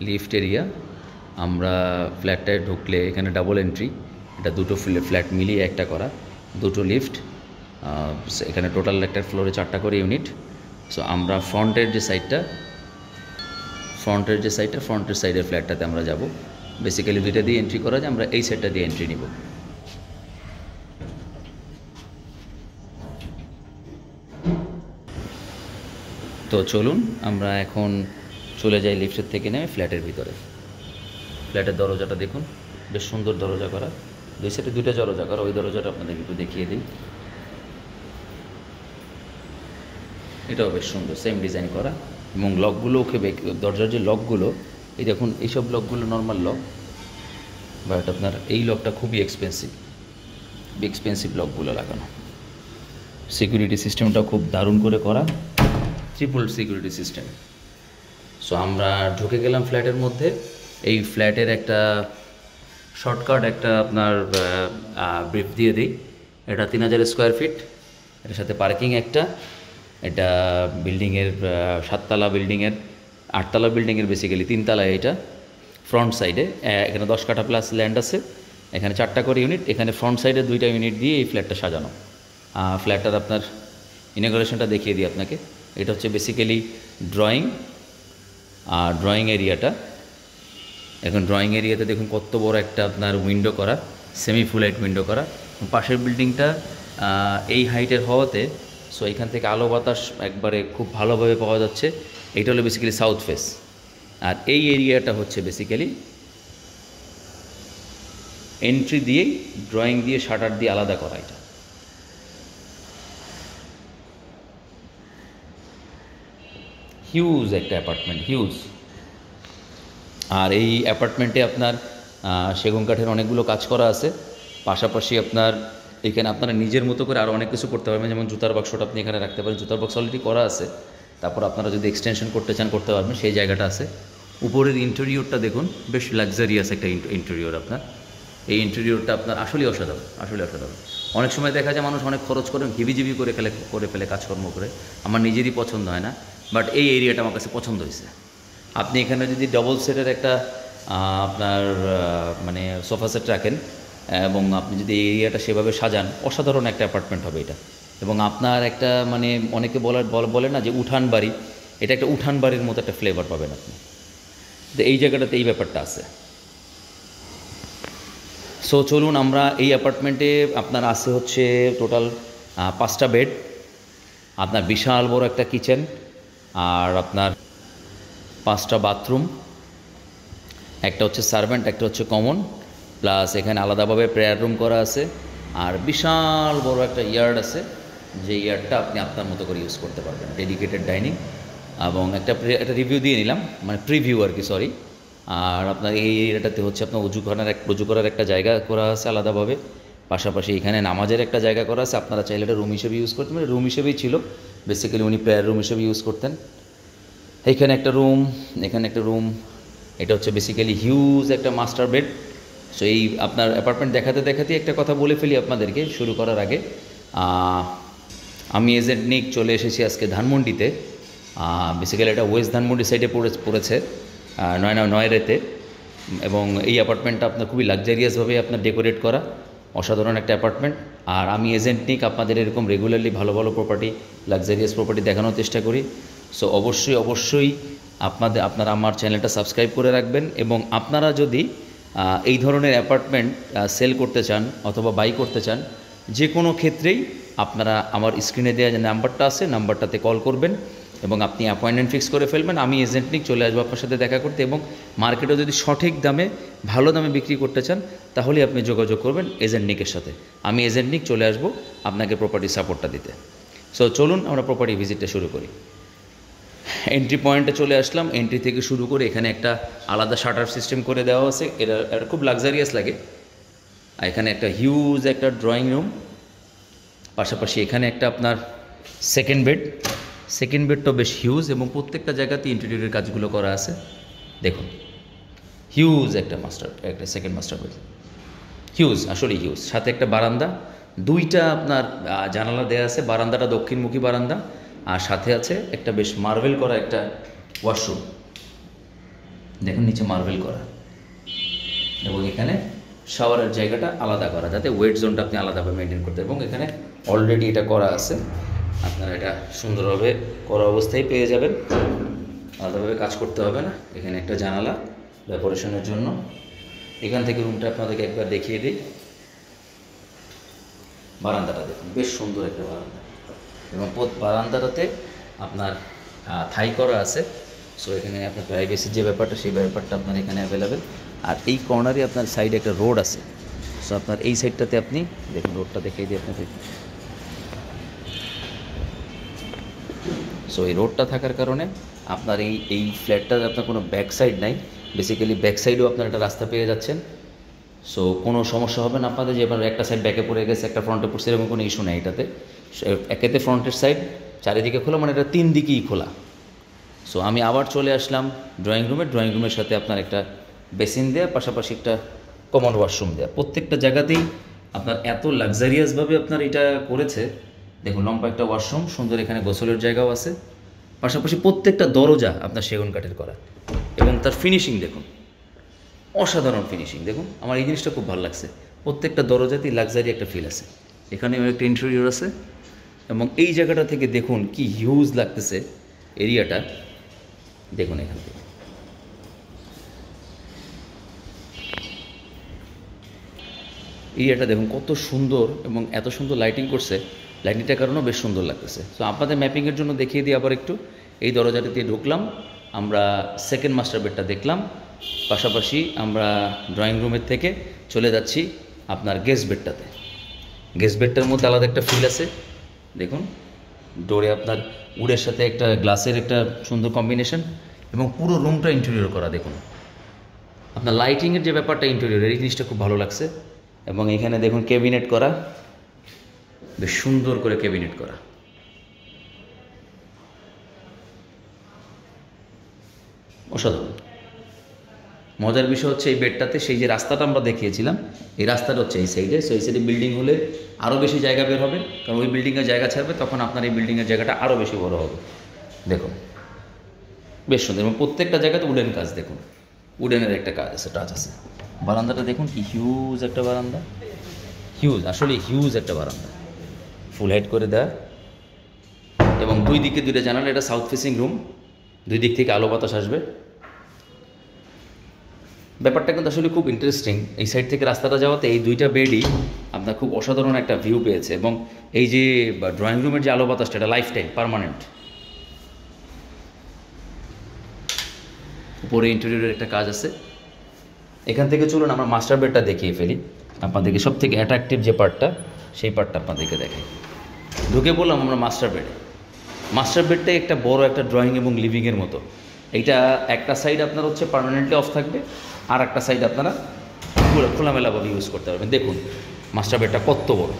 Lift area. আমরা ফ্ল্যাটটায় ঢুকলে এখানে ডাবল এন্ট্রি, এটা দুটো ফ্ল্যাট মিলিয়ে একটা করা, দুটো লিফট, এখানে টোটাল একটা ফ্লোরে 4টা করে ইউনিট। সো আমরা ফ্রন্টের সাইডের ফ্ল্যাটটাতে আমরা যাব। বেসিক্যালি দুইটা দিয়ে এন্ট্রি করা যায়, আমরা এই সাইডটা দিয়ে এন্ট্রি নিব। তো চলুন আমরা এখন চলে যাই লিফটের থেকে নেমে ফ্ল্যাটের ভিতরে। ফ্ল্যাটের দরজাটা দেখুন, বেশ সুন্দর দরজা করা, দুই সাইডে দুইটা দরজা করা। ওই দরজাটা আপনাদের একটু দেখিয়ে দিই, এটাও বেশ সুন্দর, সেম ডিজাইন করা। এবং লকগুলো দরজার যে লকগুলো, এই দেখুন, এইসব লকগুলো নর্মাল লক, বাট আপনার এই লকটা খুবই এক্সপেন্সিভ লকগুলো লাগানো। সিকিউরিটি সিস্টেমটাও খুব দারুণ করে করা, ট্রিপল সিকিউরিটি সিস্টেম। সো আমরা ঢুকে গেলাম ফ্ল্যাটের মধ্যে। এই ফ্ল্যাটের একটা শর্টকাট একটা আপনার ব্রিফ দিয়ে দিই। এটা 3000 স্কোয়ার ফিট, এটার সাথে পার্কিং একটা। এটা বিল্ডিংয়ের 7তলা বিল্ডিংয়ের 8তলা বিল্ডিংয়ের বেসিক্যালি 3তলায় এটা। ফ্রন্ট সাইডে এখানে 10 কাঠা প্লাস ল্যান্ড আছে, এখানে 4টা করে ইউনিট, এখানে ফ্রন্ট সাইডে 2টা ইউনিট দিয়ে এই ফ্ল্যাটটা সাজানো। ফ্ল্যাটটার আপনার ইনঅগ্রেশনটা দেখিয়ে দিই আপনাকে। এটা হচ্ছে বেসিক্যালি ড্রয়িং এরিয়াটা। এখন ড্রয়িং এরিয়াতে দেখুন কত বড় একটা আপনার উইন্ডো করা, সেমি ফুল হাইট উইন্ডো করা। পাশের বিল্ডিংটা এই হাইটের হওয়াতে সো এখান থেকে আলো বাতাস একবারে খুব ভালোভাবে পাওয়া যাচ্ছে। এইটা হলো বেসিক্যালি সাউথ ফেস, আর এই এরিয়াটা হচ্ছে বেসিক্যালি এন্ট্রি দিয়েই ড্রয়িং দিয়ে শাটার দিয়ে আলাদা করা। এটা হিউজ একটা অ্যাপার্টমেন্ট, হিউজ। আর এই অ্যাপার্টমেন্টে আপনার সেগুন কাঠের অনেকগুলো কাজ করা আছে। পাশাপাশি আপনার এখানে আপনারা নিজের মতো করে আরও অনেক কিছু করতে পারবেন, যেমন জুতার বাক্সটা আপনি এখানে রাখতে পারেন, জুতার বাক্স অলরেডি করা আছে। তারপর আপনারা যদি এক্সটেনশন করতে চান করতে পারবেন, সেই জায়গাটা আছে। উপরের ইন্টেরিয়রটা দেখুন, বেশ লাক্সারিয়াস একটা ইন্টেরিয়র আপনার। এই ইন্টেরিয়রটা আপনার আসলেই অসাধারণ। অনেক সময় দেখা যায় মানুষ অনেক খরচ করে হিবিজিবি করে ফেলে কাজকর্ম করে, আমার নিজেরই পছন্দ হয় না, বাট এই এরিয়াটা আমার কাছে পছন্দ হয়েছে। আপনি এখানে যদি ডবল সেটের একটা আপনার মানে সোফা সেট রাখেন এবং আপনি যদি এই এরিয়াটা সেভাবে সাজান, অসাধারণ একটা অ্যাপার্টমেন্ট হবে এটা। এবং আপনার একটা মানে অনেকে বলে না যে উঠান বাড়ি, এটা একটা উঠান বাড়ির মতো একটা ফ্লেভার পাবেন আপনি। তো এই জায়গাটাতে এই ব্যাপারটা আছে। সো চলুন আমরা এই অ্যাপার্টমেন্টে আপনার আছে হচ্ছে টোটাল 5টা বেড, আপনার বিশাল বড় একটা কিচেন, আর আপনার 5টা বাথরুম, একটা হচ্ছে সার্ভেন্ট, একটা হচ্ছে কমন, প্লাস এখানে আলাদাভাবে প্রেয়ার রুম করা আছে। আর বিশাল বড় একটা ইয়ার্ড আছে, যে ইয়ার্ডটা আপনি আপনার মতো করে ইউজ করতে পারবেন, ডেডিকেটেড ডাইনিং। এবং একটা রিভিউ দিয়ে নিলাম, মানে প্রিভিউ আর কি, সরি। আর আপনার এই এরিয়াটাতে হচ্ছে আপনার উজু করার একটা জায়গা করা আছে আলাদাভাবে। পাশাপাশি এখানে নামাজের একটা জায়গা করা আছে, আপনারা চাইলে এটা রুম হিসেবে ইউজ করতে পারেন। রুম হিসেবেই ছিল বেসিক্যালি, উনি প্রেয়ার রুম হিসেবে ইউজ করতেন। এইখানে একটা রুম, এখানে একটা রুম। এটা হচ্ছে বেসিক্যালি হিউজ একটা মাস্টার বেড। সো এই আপনার অ্যাপার্টমেন্ট দেখাতে একটা কথা বলে ফেলি আপনাদেরকে শুরু করার আগে। আমি এজেন্ট নিক চলে এসেছি আজকে ধানমন্ডিতে। বেসিক্যালি এটা ওয়েস্ট ধানমন্ডি সাইডে পড়েছে, নয়রেতে। এবং এই অ্যাপার্টমেন্টটা আপনার খুবই লাক্সারিয়াসভাবে আপনার ডেকোরেট করা, অসাধারণ একটা অ্যাপার্টমেন্ট। আর আমি এজেন্ট নিক আপনাদের এরকম রেগুলারলি ভালো প্রপার্টি, লাক্সারিয়াস প্রপার্টি দেখানোর চেষ্টা করি। সো অবশ্যই আপনারা আমার চ্যানেলটা সাবস্ক্রাইব করে রাখবেন। এবং আপনারা যদি এই ধরনের অ্যাপার্টমেন্ট সেল করতে চান অথবা বাই করতে চান, যে কোনো ক্ষেত্রেই আপনারা আমার স্ক্রিনে দেওয়া যে নাম্বারটা আছে, নাম্বারটাতে কল করবেন এবং আপনি অ্যাপয়েন্টমেন্ট ফিক্স করে ফেলবেন। আমি এজেন্ট নিক চলে আসবো আপনার সাথে দেখা করতে। এবং মার্কেটে যদি সঠিক দামে ভালো দামে বিক্রি করতে চান, তাহলেই আপনি যোগাযোগ করবেন এজেন্ট নিকের সাথে। আমি এজেন্ট নিক চলে আসবো আপনাকে প্রপার্টি সাপোর্টটা দিতে। সো চলুন আমরা প্রপার্টি ভিজিটটা শুরু করি। এন্ট্রি পয়েন্টে চলে আসলাম। এন্ট্রি থেকে শুরু করে এখানে একটা আলাদা শাটার সিস্টেম করে দেওয়া আছে, এটা খুব লাক্সারিয়াস লাগে। আর এখানে একটা হিউজ একটা ড্রয়িং রুম, পাশাপাশি এখানে একটা আপনার সেকেন্ড বেডটাও বেশ হিউজ, এবং প্রত্যেকটা জায়গাতে ইন্টেরিয়রের কাজগুলো করা আছে। দেখুন হিউজ একটা সেকেন্ড মাস্টার বেড, হিউজ, আসলে হিউজ। সাথে একটা বারান্দা, 2টা আপনার জানালা দেওয়া আছে। বারান্দাটা দক্ষিণমুখী বারান্দা, আর সাথে আছে একটা বেশ মার্বেল করা একটা ওয়াশরুম। দেখুন নিচে মার্বেল করা, এবং এখানে শাওয়ারের জায়গাটা আলাদা করা, যাতে ওয়েট জোনটা আপনি আলাদাভাবে মেনটেন করতে, এবং এখানে অলরেডি এটা করা আছে, আপনারা এটা সুন্দরভাবে করা অবস্থায় পেয়ে যাবেন, আলাদাভাবে কাজ করতে হবে না। এখানে একটা জানালা ডেকোরেশনের জন্য। এখান থেকে রুমটা আপনাদেরকে একবার দেখিয়ে দিই। বারান্দাটা দেখুন, বেশ সুন্দর একটা বারান্দা, এবং বারান্দাটাতে আপনার থাই করা আছে। সো এখানে আপনার প্রাইভেসির যে ব্যাপারটা, সেই ব্যাপারটা আপনার এখানে অ্যাভেলেবেল। আর এই কর্নারে আপনার সাইডে একটা রোড আছে। সো আপনার এই সাইডটাতে আপনি দেখুন, রোডটা দেখিয়ে দিই আপনাদের। সো এই রোডটা থাকার কারণে আপনার এই ফ্ল্যাটটার আপনার কোনো ব্যাক সাইড নাই, বেসিক্যালি ব্যাক সাইডেও আপনার একটা রাস্তা পেয়ে যাচ্ছেন। সো কোনো সমস্যা হবে না আপনাদের যে এবার একটা সাইড ব্যাকে পড়ে গেছে, একটা ফ্রন্টে পড়ছে, এরকম কোনো ইস্যু নেই এটাতে। একেতে ফ্রন্টের সাইড চারিদিকে খোলা, মানে এটা 3 দিকেই খোলা। সো আমি আবার চলে আসলাম ড্রয়িং রুমের সাথে আপনার একটা বেসিন দেওয়া, পাশাপাশি একটা কমন ওয়াশরুম দেওয়া। প্রত্যেকটা জায়গাতেই আপনার এত লাক্সারিয়াসভাবে আপনার এটা করেছে। দেখুন লম্বা একটা ওয়াশরুম, সুন্দর এখানে গোসলের জায়গাও আছে, পাশাপাশি প্রত্যেকটা দরজা আপনার সেগুন কাঠের করা, এবং তার ফিনিশিং দেখুন, অসাধারণ ফিনিশিং। দেখুন আমার এই জিনিসটা খুব ভালো লাগছে, প্রত্যেকটা দরজাতেই লাক্সারি একটা ফিল আছে। এখানেও একটা ইন্টেরিয়র আছে, এবং এই জায়গাটা থেকে দেখুন কি হিউজ লাগতেছে এরিয়াটা। দেখুন এখান থেকে এরিয়াটা দেখুন কত সুন্দর, এবং এত সুন্দর লাইটিং করছে, লাইটিংটার কারণেও বেশ সুন্দর লাগতেছে। তো আপনাদের ম্যাপিংয়ের জন্য দেখিয়ে দিই আবার একটু। এই দরজাটা দিয়ে ঢুকলাম, আমরা সেকেন্ড মাস্টার বেডটা দেখলাম, পাশাপাশি আমরা ড্রয়িং রুমের থেকে চলে যাচ্ছি আপনার গেস্ট বেডটাতে। গেস্ট বেডটার মধ্যে আলাদা একটা ফিল আছে। দেখুন ডোরে আপনার উডের সাথে একটা গ্লাসের একটা সুন্দর কম্বিনেশন, এবং পুরো রুমটা ইন্টেরিয়র করা। দেখুন আপনার লাইটিংয়ের যে ব্যাপারটা ইন্টেরিয়রের, এই জিনিসটা খুব ভালো লাগছে। এবং এখানে দেখুন ক্যাবিনেট করা, বেশ সুন্দর করে ক্যাবিনেট করা, অসাধারণ। মজার বিষয় হচ্ছে এই বেডটাতে সেই যে রাস্তাটা আমরা দেখিয়েছিলাম, এই রাস্তাটা হচ্ছে এই সাইডে। সো এই সাইডে বিল্ডিং হলে আরও বেশি জায়গা বের হবে, কারণ ওই বিল্ডিংয়ের জায়গা ছাড়বে, তখন আপনার এই বিল্ডিংয়ের জায়গাটা আরও বেশি বড় হবে। দেখুন বেশ সুন্দর, এবং প্রত্যেকটা জায়গাতে উডেন কাজ। দেখুন উডেনের একটা কাজ আছে, টাচ আছে। বারান্দাটা দেখুন কি হিউজ একটা বারান্দা, হিউজ, আসলে হিউজ একটা বারান্দা, ফুল হাইট করে দেয়, এবং দুই দিকে দুইটা জানালা। এটা সাউথ ফেসিং রুম, দুই দিক থেকে আলো বাতাস আসবে। ব্যাপারটা কিন্তু আসলে খুব ইন্টারেস্টিং। এই সাইড থেকে রাস্তাটা যাওয়াতে এই দুইটা বেডই আপনার খুব অসাধারণ একটা ভিউ পেয়েছে, এবং এই যে ড্রয়িং রুমের যে আলো বাতাসটা, এটা লাইফ টাইম পারমানেন্ট। উপরে ইন্টেরিয়রের একটা কাজ আছে। এখান থেকে চলুন আমরা মাস্টার বেডটা দেখিয়ে ফেলি আপনাদেরকে, সব থেকে অ্যাট্রাকটিভ যে পার্টটা, সেই পার্টটা আপনাদেরকে দেখাই। ঢুকে বললাম আমরা মাস্টার বেডে। মাস্টার বেডটাই একটা বড় একটা ড্রয়িং এবং লিভিংয়ের মতো। এইটা একটা সাইড আপনার হচ্ছে পার্মানেন্টলি অফ থাকবে, আর একটা সাইড আপনারা পুরো খোলামেলাভাবে ইউজ করতে পারবেন। দেখুন মাস্টার বেডটা কত বড়,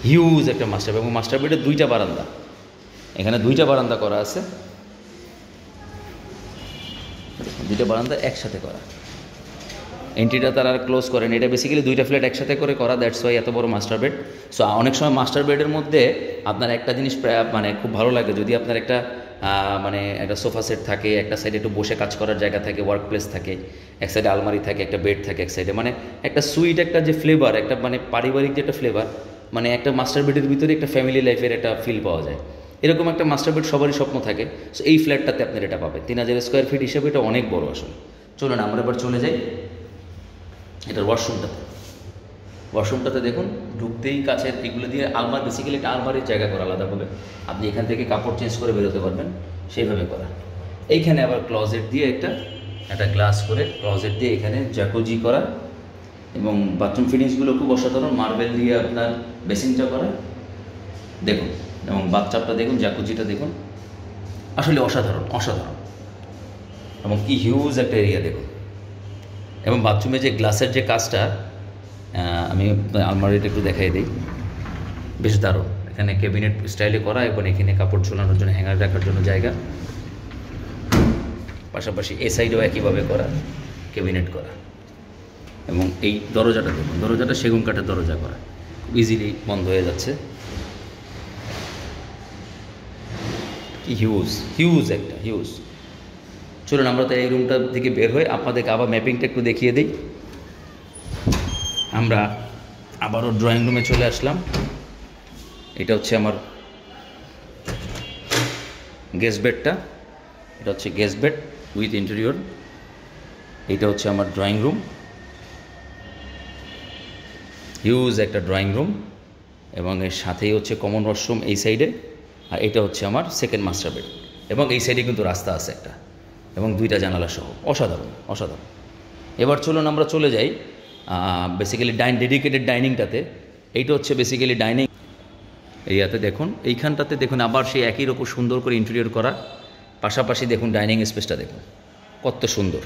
হিউজ একটা মাস্টার বেড, এবং মাস্টার বেডে দুইটা বারান্দা, এখানে দুইটা বারান্দা করা আছে, দুইটা বারান্দা একসাথে করা। এন্ট্রিটা তারা আর ক্লোজ করেন, এটা বেসিক্যালি দুইটা ফ্ল্যাট একসাথে করে করা, দ্যাটস ওয়াই এত বড় মাস্টার বেড। সো অনেক সময় মাস্টার বেডের মধ্যে আপনার একটা জিনিস মানে খুব ভালো লাগে, যদি আপনার একটা মানে একটা সোফা সেট থাকে, একটা সাইডে একটু বসে কাজ করার জায়গা থাকে, ওয়ার্ক প্লেস থাকে, এক সাইডে আলমারি থাকে, একটা বেড থাকে এক সাইডে, মানে একটা সুইট একটা যে ফ্লেভার, একটা মানে পারিবারিক যে একটা ফ্লেভার, মানে একটা মাস্টার বেডের ভিতরে একটা ফ্যামিলি লাইফের একটা ফিল পাওয়া যায়। এরকম একটা মাস্টার বেড সবারই স্বপ্ন থাকে। সো এই ফ্ল্যাটটাতে আপনার এটা পাবে। 3000 স্কোয়ার ফিট হিসেবে এটা অনেক বড় আসলে। চলুন আমরা এবার চলে যাই এটার ওয়াশরুমটাতে দেখুন, ঢুকতেই কাছের এগুলো দিয়ে আলমারি, বেসিক্যালি একটা আলমারির জায়গা করা আলাদাভাবে, আপনি এখান থেকে কাপড় চেঞ্জ করে বেরোতে পারবেন, সেইভাবে করা। এইখানে আবার ক্লজেট দিয়ে একটা গ্লাস করে ক্লজেট দিয়ে এখানে জ্যাকুজি করা, এবং বাথরুম ফিটিংসগুলো খুব অসাধারণ, মার্বেল দিয়ে আপনার বেসিনটা করা। দেখুন, এবং বাথটাবটা দেখুন, জ্যাকুজিটা দেখুন, আসলে অসাধারণ অসাধারণ, এবং কি হিউজ একটা এরিয়া দেখুন। এবং বাথরুমে যে গ্লাসের যে কাজটা, আমি আলমারিটা একটু দেখাই দিই, বেশ দারুণ। এখানে ক্যাবিনেট স্টাইলে করা, এবং এখানে কাপড় ঝোলানোর জন্য হ্যাঙ্গার রাখার জন্য জায়গা, পাশাপাশি এ সাইডেও একইভাবে করা, ক্যাবিনেট করা। এবং এই দরজাটা দেখুন, দরজাটা সেগুন কাঠের দরজা করা, ইজিলি বন্ধ হয়ে যাচ্ছে। কি হিউজ একটা হিউজ, চলুন আমরা তো এই রুমটার দিকে বের হয়ে আপনাদেরকে আবার ম্যাপিংটা একটু দেখিয়ে দিই। আমরা আবারও ড্রয়িং রুমে চলে আসলাম। এটা হচ্ছে আমার গেস্ট বেডটা, এটা হচ্ছে গেস্ট বেড উইথ ইন্টেরিয়র। এটা হচ্ছে আমার ড্রয়িং রুম, হিউজ একটা ড্রয়িং রুম, এবং এর সাথেই হচ্ছে কমন ওয়াশরুম এই সাইডে। আর এটা হচ্ছে আমার সেকেন্ড মাস্টার বেড, এবং এই সাইডে কিন্তু রাস্তা আছে একটা, এবং 2টা জানালা সহ। অসাধারণ অসাধারণ। এবার চলুন আমরা চলে যাই বেসিক্যালি ডেডিকেটেড ডাইনিংটাতে। এইটা হচ্ছে বেসিক্যালি ডাইনিং এরিয়াতে। দেখুন এইখানটাতে দেখুন আবার সেই একই রকম সুন্দর করে ইন্টেরিয়র করা, পাশাপাশি দেখুন ডাইনিং স্পেসটা দেখুন কত সুন্দর,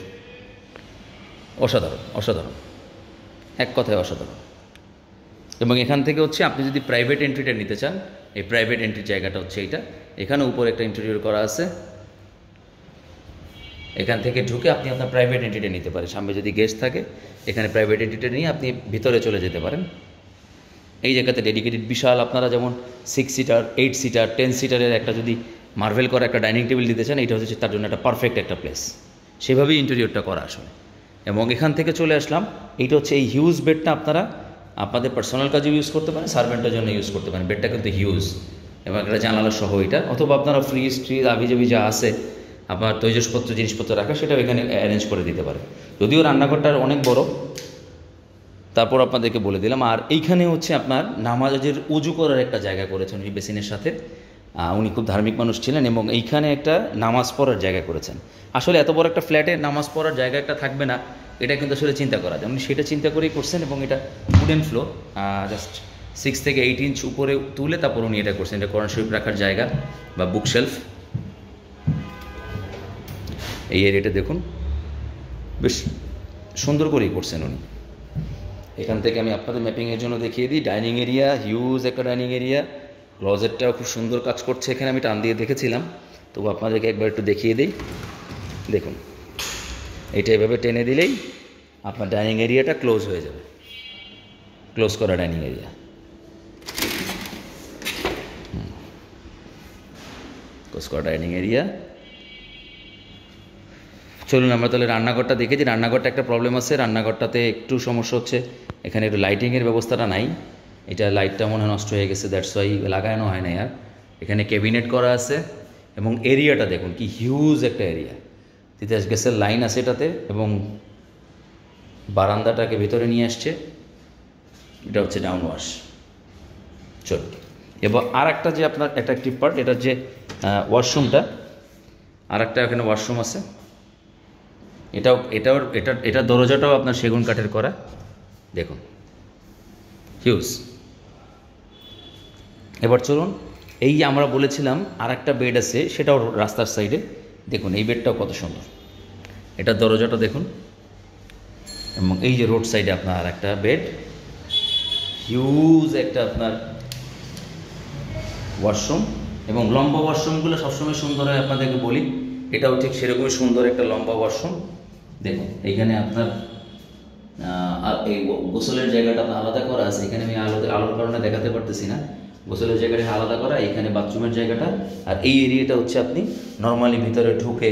অসাধারণ অসাধারণ, এক কথায় অসাধারণ। এবং এখান থেকে হচ্ছে আপনি যদি প্রাইভেট এন্ট্রিটা নিতে চান, এই প্রাইভেট এন্ট্রির জায়গাটা হচ্ছে এইটা। এখানে উপরে একটা ইন্টেরিয়র করা আছে, এখান থেকে ঢুকে আপনি আপনার প্রাইভেট এন্ট্রিটা নিতে পারেন। সামনে যদি গেস্ট থাকে এখানে প্রাইভেট এন্ট্রিটা নিয়ে আপনি ভিতরে চলে যেতে পারেন। এই জায়গাতে ডেডিকেটেড বিশাল আপনারা যেমন 6 সিটার, 8 সিটার, 10 সিটারের একটা যদি মার্ভেল করা একটা ডাইনিং টেবিল দিতে চান, এটা হচ্ছে তার জন্য একটা পারফেক্ট একটা প্লেস। সেভাবেই ইন্টেরিয়রটা করা আসলে। এবং এখান থেকে চলে আসলাম, এইটা হচ্ছে এই হিউজ বেডটা আপনারা আপনাদের পার্সোনাল কাজে ইউজ করতে পারেন, সার্ভেন্টের জন্য ইউজ করতে পারেন। বেডটা কিন্তু হিউজ এবং একটা জানালা সহ এটা, অথবা আপনারা ফ্রিজ ট্রিজ আবিজাবি যা আছে আপনার তৈজসপত্র জিনিসপত্র রাখা, সেটাও এখানে অ্যারেঞ্জ করে দিতে পারে। যদিও রান্নাঘরটা অনেক বড়, তারপর আপনাদেরকে বলে দিলাম। আর এইখানে হচ্ছে আপনার নামাজের উজু করার একটা জায়গা করেছেন উনি বেসিনের সাথে। উনি খুব ধার্মিক মানুষ ছিলেন, এবং এইখানে একটা নামাজ পড়ার জায়গা করেছেন। আসলে এত বড় একটা ফ্ল্যাটে নামাজ পড়ার জায়গা একটা থাকবে না, এটা কিন্তু আসলে চিন্তা করা যায়। উনি সেটা চিন্তা করেই করছেন, এবং এটা উডেন ফ্লোর, জাস্ট 6 থেকে 8 ইঞ্চ উপরে তুলে তারপর উনি এটা করছেন। এটা কোরআন শরীফ রাখার জায়গা বা বুকশেলফ। এই এরিয়াটা দেখুন বেশ সুন্দর করেই করছেন উনি। এখান থেকে আমি আপনাদের ম্যাপিংয়ের জন্য দেখিয়ে দিই। ডাইনিং এরিয়া, হিউজ একটা ডাইনিং এরিয়া, ক্লজেটটাও খুব সুন্দর কাজ করছে এখানে। আমি টান দিয়ে দেখেছিলাম, তবু আপনাদেরকে একবার একটু দেখিয়ে দিই। দেখুন এটা এভাবে টেনে দিলেই আপনার ডাইনিং এরিয়াটা ক্লোজ হয়ে যাবে, ক্লোজ করা ডাইনিং এরিয়া। ক্লোজ করা ডাইনিং এরিয়া। চলুন আমরা তাহলে রান্নাঘরটা দেখেছি। রান্নাঘরটা একটা প্রবলেম আছে, রান্নাঘরটাতে একটু সমস্যা হচ্ছে, এখানে একটু লাইটিংয়ের ব্যবস্থাটা নাই। এটা লাইটটা মনে হয় নষ্ট হয়ে গেছে, দ্যাটস ওয়াই লাগানো হয় না। আর এখানে ক্যাবিনেট করা আছে, এবং এরিয়াটা দেখুন কি হিউজ একটা এরিয়া। তিতাস গ্যাসের লাইন আছে এটাতে, এবং বারান্দাটাকে ভিতরে নিয়ে আসছে। এটা হচ্ছে ডাউন ওয়াশ। চলুন এবার আর একটা যে আপনার অ্যাট্রাকটিভ পার্ট, এটার যে ওয়াশরুমটা, আর একটা এখানে ওয়াশরুম আছে। এটার দরজাটাও আপনার সেগুন কাঠের করা, দেখুন হিউজ। এবার চলুন, এই যে আমরা বলেছিলাম আর একটা বেড আছে, সেটাও রাস্তার সাইডে। দেখুন এই বেডটাও কত সুন্দর, এটার দরজাটা দেখুন। এবং এই যে রোড সাইডে আপনার আর একটা বেড, হিউজ একটা আপনার ওয়াশরুম। এবং লম্বা ওয়াশরুমগুলো সবসময় সুন্দর হয়, আপনাদেরকে বলি। এটাও ঠিক সেরকমই সুন্দর একটা লম্বা ওয়াশরুম। দেখুন এইখানে আপনার এই গোসলের জায়গাটা আপনার আলাদা করা আছে। এখানে আমি আলোর কারণে দেখাতে পারতেছি না। গোসলের জায়গাটা আলাদা করা, এখানে বাথরুমের জায়গাটা। আর এই এরিয়াটা হচ্ছে আপনি নর্মালি ভিতরে ঢুকে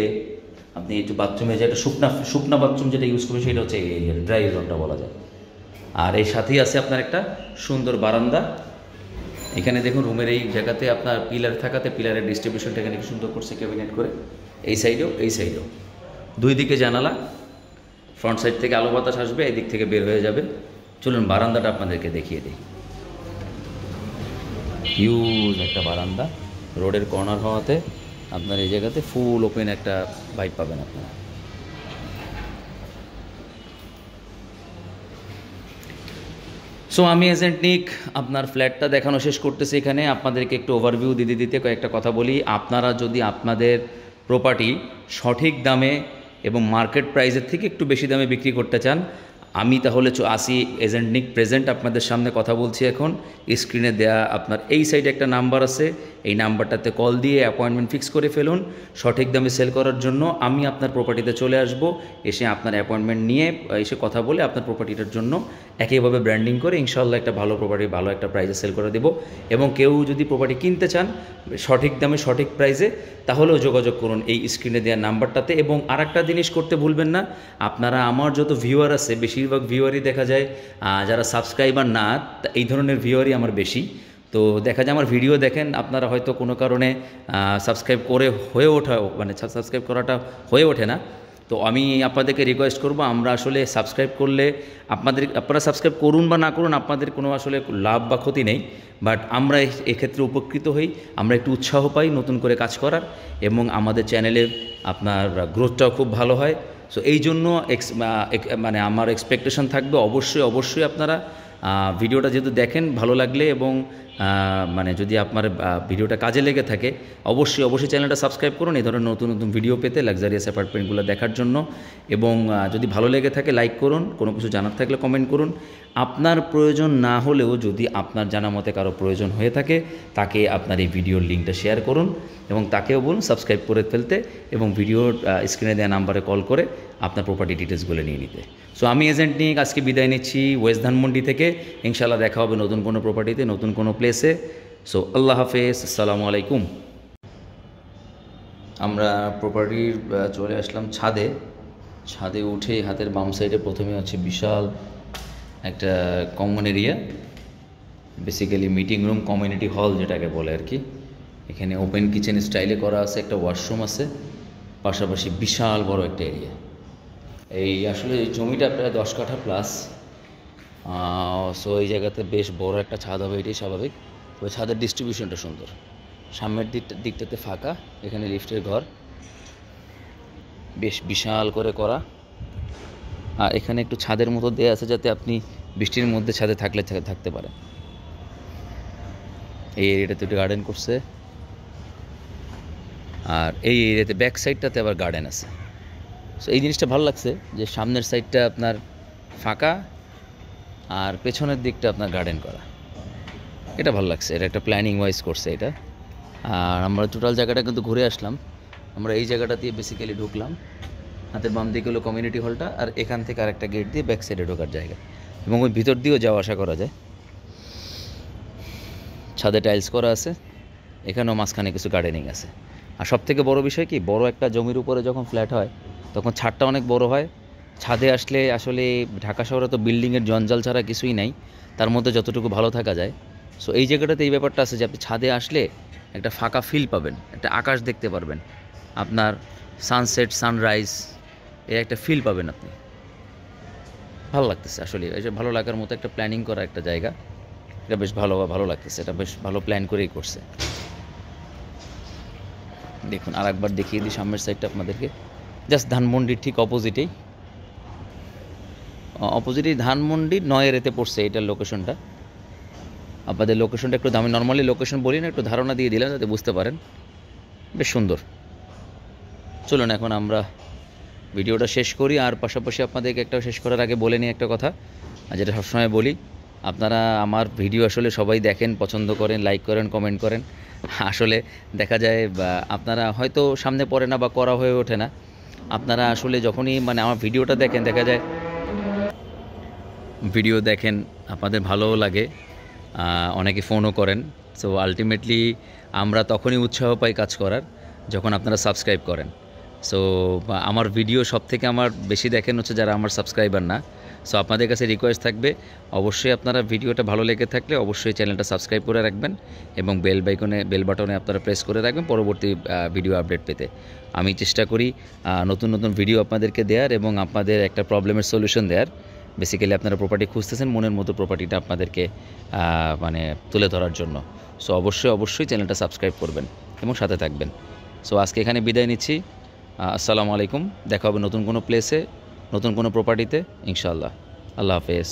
আপনি একটু বাথরুমে যে একটা শুকনা বাথরুম যেটা ইউজ করবেন, সেটা হচ্ছে এই এরিয়া, ড্রাই জোনটা বলা যায়। আর এই সাথেই আছে আপনার একটা সুন্দর বারান্দা। এখানে দেখুন রুমের এই জায়গাতে আপনার পিলার থাকাতে পিলারের ডিস্ট্রিবিউশনটা এখানে সুন্দর করছে ক্যাবিনেট করে। এই সাইডেও এই সাইডেও 2 দিকে জানালা, ফ্রন্ট সাইড থেকে আলো বাতাস আসবে, এই দিক থেকে বের হয়ে যাবে। চলুন বারান্দাটা আপনাদেরকে দেখিয়ে দিই। হিউজ একটা বারান্দা, রোডের কর্নার হওয়াতে আপনার এই জায়গাতে ফুল ওপেন একটা ভাইব পাবেন আপনারা। সো আমি এজেন্ট নিক আপনার ফ্ল্যাটটা দেখানো শেষ করতেছি। এখানে আপনাদেরকে একটু ওভারভিউ দিতে কয়েকটা কথা বলি। আপনারা যদি আপনাদের প্রপার্টি সঠিক দামে এবং মার্কেট প্রাইসের থেকে একটু বেশি দামে বিক্রি করতে চান, আমি তাহলে আসি এজেন্ট নিক প্রেজেন্ট আপনাদের সামনে কথা বলছি। এখন স্ক্রিনে দেয়া আপনার এই সাইডে একটা নাম্বার আছে, এই নাম্বারটাতে কল দিয়ে অ্যাপয়েন্টমেন্ট ফিক্স করে ফেলুন। সঠিক দামে সেল করার জন্য আমি আপনার প্রপার্টিতে চলে আসব, এসে আপনার অ্যাপয়েন্টমেন্ট নিয়ে এসে কথা বলে আপনার প্রপার্টিটার জন্য একইভাবে ব্র্যান্ডিং করে ইনশাআল্লাহ একটা ভালো প্রপার্টি ভালো একটা প্রাইসে সেল করে দেবো। এবং কেউ যদি প্রপার্টি কিনতে চান সঠিক দামে সঠিক প্রাইসে, তাহলেও যোগাযোগ করুন এই স্ক্রিনে দেওয়া নাম্বারটাতে। এবং আরেকটা জিনিস করতে ভুলবেন না, আপনারা আমার যত ভিউয়ার আছে বেশিরভাগ ভিউয়ারই দেখা যায় যারা সাবস্ক্রাইবার না, এই ধরনের ভিউয়ারই আমার বেশি। তো দেখা যায় আমার ভিডিও দেখেন, আপনারা হয়তো কোনো কারণে সাবস্ক্রাইব করে হয়ে ওঠা মানে সাবস্ক্রাইব করাটা হয়ে ওঠে না। তো আমি আপনাদেরকে রিকোয়েস্ট করব, আমরা আসলে সাবস্ক্রাইব করলে আপনারা সাবস্ক্রাইব করুন বা না করুন, আপনাদের কোনো আসলে লাভ বা ক্ষতি নেই, বাট আমরা এক্ষেত্রে উপকৃত হই, আমরা একটু উৎসাহ পাই নতুন করে কাজ করার, এবং আমাদের চ্যানেলে আপনার গ্রোথটাও খুব ভালো হয়। সো এই জন্য মানে আমার এক্সপেকটেশন থাকবে অবশ্যই আপনারা ভিডিওটা যেহেতু দেখেন ভালো লাগলে, এবং মানে যদি আপনার ভিডিওটা কাজে লেগে থাকে অবশ্যই চ্যানেলটা সাবস্ক্রাইব করুন এই ধরনের নতুন নতুন ভিডিও পেতে, লাক্সারিয়াস অ্যাপার্টমেন্টগুলো দেখার জন্য। এবং যদি ভালো লেগে থাকে লাইক করুন, কোনো কিছু জানার থাকলে কমেন্ট করুন। আপনার প্রয়োজন না হলেও যদি আপনার জানা মতে কারো প্রয়োজন হয়ে থাকে, তাকে আপনার এই ভিডিওর লিঙ্কটা শেয়ার করুন এবং তাকেও বলুন সাবস্ক্রাইব করে ফেলতে, এবং ভিডিওর স্ক্রিনে দেওয়া নাম্বারে কল করে আপনার প্রপার্টি ডিটেলসগুলো নিয়ে নিতে। সো আমি এজেন্ট নিয়ে আজকে বিদায় নিচ্ছি ওয়েস্ট ধানমন্ডি থেকে। ইনশাআল্লাহ দেখা হবে নতুন কোনো প্রপার্টিতে, নতুন কোনো প্লেসে। সো আল্লাহ হাফেজ, আসসালামু আলাইকুম। আমরা প্রপার্টির চলে আসলাম ছাদে উঠে হাতের বাম সাইডে প্রথমে আছে বিশাল একটা common area, basically meeting room, community hall যেটাকে বলে আর কি। এখানে ওপেন কিচেন স্টাইলে করা আছে, একটা ওয়াশরুম আছে, পাশাপাশি বিশাল বড় একটা এরিয়া। এই আসলে এই জমিটা প্রায় 10 কাঠা প্লাস। সো এই জায়গাতে বেশ বড় একটা ছাদ হবে, এটাই স্বাভাবিক। তবে ছাদের ডিস্ট্রিবিউশনটা সুন্দর, সামনের দিকটাতে ফাঁকা, এখানে লিফটের ঘর বেশ বিশাল করে করা। আর এখানে একটু ছাদের মতো দেওয়া আছে যাতে আপনি বৃষ্টির মধ্যে ছাদে থাকতে পারেন। এই এরিয়াটাতে একটু গার্ডেন করছে, আর এই এরিয়াতে ব্যাক সাইডটাতে আবার গার্ডেন আছে। সো এই জিনিসটা ভালো লাগছে যে সামনের সাইডটা আপনার ফাঁকা আর পেছনের দিকটা আপনার গার্ডেন করা, এটা ভালো লাগছে। এটা একটা প্ল্যানিং ওয়াইজ করছে এটা। আর আমরা টোটাল জায়গাটা কিন্তু ঘুরে আসলাম। আমরা এই জায়গাটা দিয়ে বেসিক্যালি ঢুকলাম, হাতের বাম দিকে হলো কমিউনিটি হলটা, আর এখান থেকে আরেকটা গেট দিয়ে ব্যাক সাইডে ঢোকার জায়গা, এবং ওই ভিতর দিয়েও যাওয়া আসা করা যায়। ছাদে টাইলস করা আছে, এখানেও মাঝখানে কিছু গার্ডেনিং আছে। আর সবথেকে বড় বিষয় কি, বড় একটা জমির উপরে যখন ফ্ল্যাট হয় তখন ছাদটা অনেক বড় হয়। ছাদে আসলে আসলে ঢাকা শহরে তো বিল্ডিংয়ের জঞ্জাল ছাড়া কিছুই নাই, তার মধ্যে যতটুকু ভালো থাকা যায়। সো এই জায়গাটাতে এই ব্যাপারটা আছে যে আপনি ছাদে আসলে একটা ফাঁকা ফিল পাবেন, একটা আকাশ দেখতে পারবেন, আপনার সানসেট সানরাইজ এর একটা ফিল পাবেন আপনি। ভালো লাগতেছে আসলে, এই যে ভালো লাগার মতো একটা প্ল্যানিং করা একটা জায়গা, এটা বেশ ভালো লাগতেছে। এটা বেশ ভালো প্ল্যান করেই করছে। দেখুন আর একবার দেখিয়ে দিই সামনের সাইডটা আপনাদেরকে, জাস্ট ধানমন্ডির ঠিক অপোজিটেই ধানমন্ডি 9 পড়ছে এটার লোকেশনটা। আপনাদের লোকেশনটা একটু দামি, নর্মালি লোকেশন বলি না, একটু ধারণা দিয়ে দিলাম যাতে বুঝতে পারেন। বেশ সুন্দর। চলুন এখন আমরা ভিডিওটা শেষ করি। আর পাশাপাশি আপনাদেরকে একটা শেষ করার আগে বলে নিই একটা কথা, যেটা সবসময় বলি, আপনারা আমার ভিডিও আসলে সবাই দেখেন, পছন্দ করেন, লাইক করেন, কমেন্ট করেন। আসলে দেখা যায় আপনারা হয়তো সামনে পড়ে না বা করা হয়ে ওঠে না। আপনারা আসলে যখনই মানে আমার ভিডিওটা দেখেন, দেখা যায় ভিডিও দেখেন, আপনাদের ভালোও লাগে, অনেকে ফোনও করেন। সো আলটিমেটলি আমরা তখনই উৎসাহ পাই কাজ করার যখন আপনারা সাবস্ক্রাইব করেন। সো আমার ভিডিও সবথেকে আমার বেশি দেখেন হচ্ছে যারা আমার সাবস্ক্রাইবার না। সো আপনাদের কাছে রিকোয়েস্ট থাকবে, অবশ্যই আপনারা ভিডিওটা ভালো লেগে থাকলে অবশ্যই চ্যানেলটা সাবস্ক্রাইব করে রাখবেন, এবং বেল বাটনে আপনারা প্রেস করে রাখবেন পরবর্তী ভিডিও আপডেট পেতে। আমি চেষ্টা করি নতুন নতুন ভিডিও আপনাদেরকে দেওয়ার এবং আপনাদের একটা প্রবলেমের সলিউশন দেওয়ার। বেসিক্যালি আপনারা প্রপার্টি খুঁজতেছেন, মনের মতো প্রপার্টিটা আপনাদেরকে মানে তুলে ধরার জন্য। সো অবশ্যই চ্যানেলটা সাবস্ক্রাইব করবেন এবং সাথে থাকবেন। সো আজকে এখানে বিদায় নিচ্ছি। আসসালামু আলাইকুম। দেখা হবে নতুন কোনো প্লেসে, নতুন কোনো প্রপার্টিতে ইনশাআল্লাহ। আল্লাহ হাফেজ।